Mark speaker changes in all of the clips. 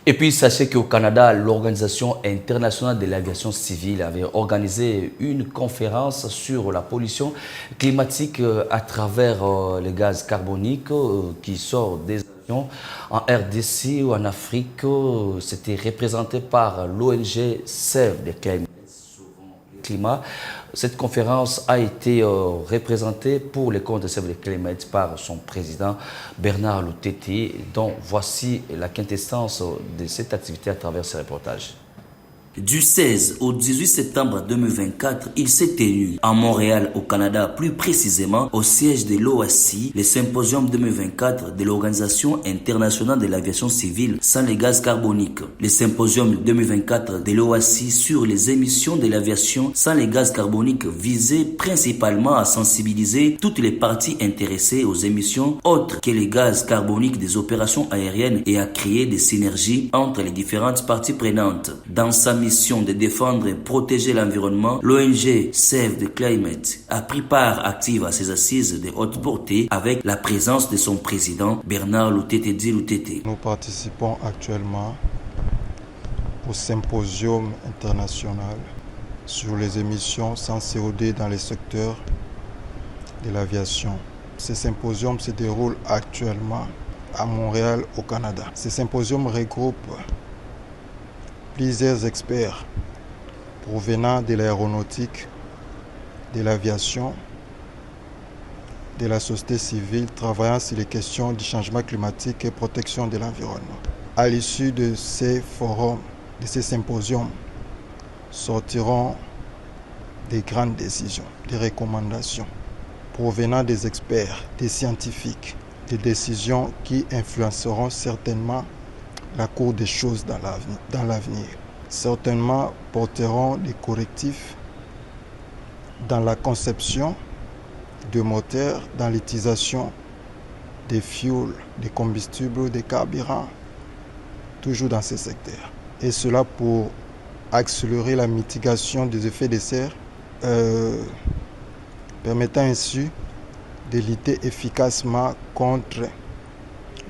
Speaker 1: Et puis, sachez qu'au Canada, l'Organisation internationale de l'aviation civile avait organisé une conférence sur la pollution climatique à travers les gaz carboniques qui sortent des avions en RDC ou en Afrique. C'était représenté par l'ONG Save the Climat. Cette conférence a été représentée pour les comptes de Save the Climate par son président Bernard Lutete, dont voici la quintessence de cette activité à travers ce reportage.
Speaker 2: Du 16 au 18 septembre 2024, il s'est tenu à Montréal, au Canada, plus précisément au siège de l'OACI, le symposium 2024 de l'Organisation internationale de l'aviation civile sans les gaz carboniques. Le symposium 2024 de l'OACI sur les émissions de l'aviation sans les gaz carboniques visait principalement à sensibiliser toutes les parties intéressées aux émissions autres que les gaz carboniques des opérations aériennes et à créer des synergies entre les différentes parties prenantes. Dans sa mission de défendre et protéger l'environnement, l'ONG Save the Climate a pris part active à ces assises de haute portée avec la présence de son président Bernard Lutete.
Speaker 3: Nous participons actuellement au symposium international sur les émissions sans CO2 dans les secteurs de l'aviation. Ce symposium se déroule actuellement à Montréal, au Canada. Ce symposium regroupe plusieurs experts provenant de l'aéronautique, de l'aviation, de la société civile travaillant sur les questions du changement climatique et protection de l'environnement. À l'issue de ces forums, de ces symposiums, sortiront des grandes décisions, des recommandations provenant des experts, des scientifiques, des décisions qui influenceront certainement la cour des choses dans l'avenir. Certainement porteront des correctifs dans la conception de moteurs, dans l'utilisation des fuels, des combustibles, des carburants, toujours dans ces secteurs. Et cela pour accélérer la mitigation des effets de serre, permettant ainsi de lutter efficacement contre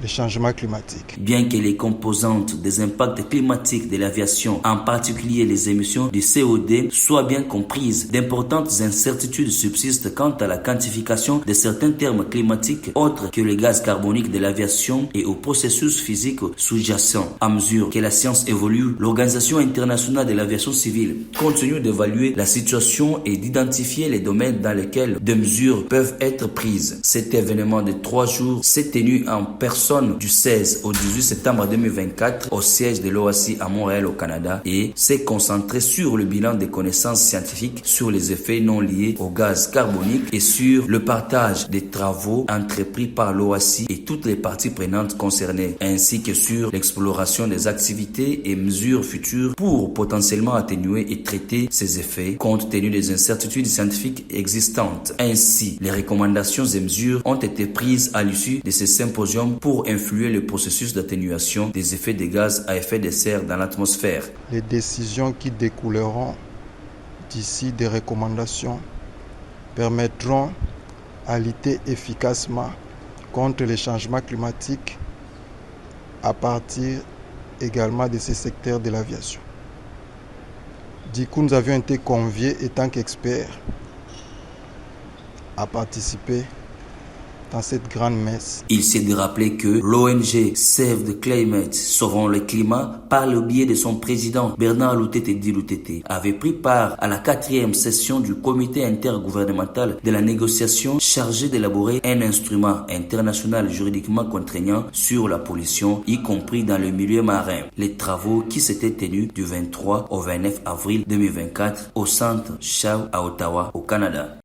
Speaker 3: le changement climatique.
Speaker 2: Bien que les composantes des impacts climatiques de l'aviation, en particulier les émissions du CO2, soient bien comprises, d'importantes incertitudes subsistent quant à la quantification de certains termes climatiques autres que les gaz carboniques de l'aviation et aux processus physiques sous-jacents. À mesure que la science évolue, l'Organisation internationale de l'aviation civile continue d'évaluer la situation et d'identifier les domaines dans lesquels des mesures peuvent être prises. Cet événement de 3 jours s'est tenu en personne du 16 au 18 septembre 2024 au siège de l'OACI à Montréal au Canada et s'est concentré sur le bilan des connaissances scientifiques sur les effets non liés aux gaz carboniques et sur le partage des travaux entrepris par l'OACI et toutes les parties prenantes concernées, ainsi que sur l'exploration des activités et mesures futures pour potentiellement atténuer et traiter ces effets compte tenu des incertitudes scientifiques existantes. Ainsi, les recommandations et mesures ont été prises à l'issue de ces symposiums pour influer le processus d'atténuation des effets des gaz à effet de serre dans l'atmosphère.
Speaker 3: Les décisions qui découleront d'ici des recommandations permettront à lutter efficacement contre les changements climatiques à partir également de ces secteurs de l'aviation. Du coup, nous avions été conviés en tant qu'experts à participer dans cette grande messe.
Speaker 2: Il s'est de rappeler que l'ONG Save the Climate, Sauvons le climat, par le biais de son président Bernard Lutete, avait pris part à la 4e session du comité intergouvernemental de la négociation chargé d'élaborer un instrument international juridiquement contraignant sur la pollution, y compris dans le milieu marin. Les travaux qui s'étaient tenus du 23 au 29 avril 2024 au centre Shaw à Ottawa, au Canada.